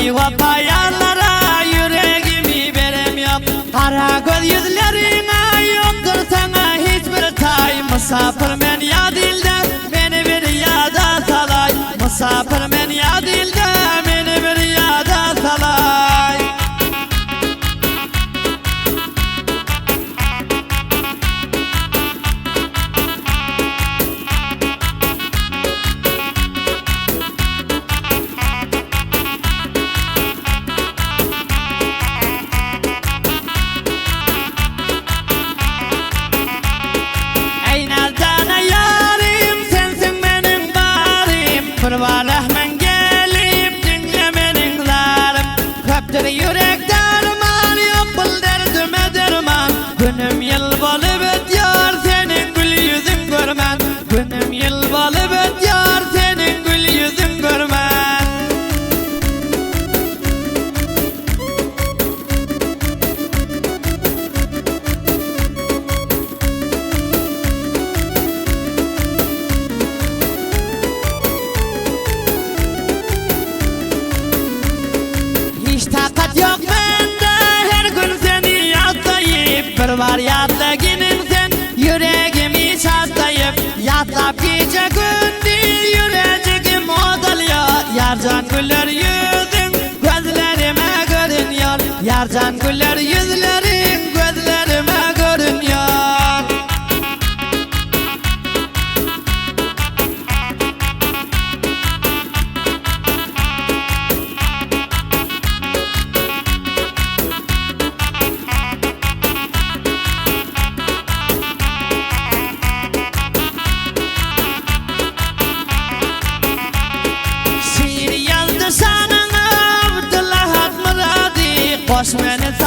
Beyvafa yarlara yüreğimi veremiyorum. Kara göz yüzlerine yoktur sana hiçbir tay. Misafir men ya dilde beni bir yada salay. Misafir men ya dilde beni bir yada salay. Rahman gelip dinlemenin zarım. Köptür yürek derman yok bul derdime derman. Günüm yıl bolup ötüyor senin gül yüzün görmem. Günüm yıl bolup ötüyor senin gül yüzün görmem. Hiç takat yok bende her gün seni yatlayıp. Bir var yatлагinin sen yüreğimi çatlayıp. Yatlap gece gündüz yüreğim odalıyor. Yarcan güller yüzün gözlerime görünüyor. Yarcan güller yüzlerin gözlerime görünüyor. Koş beni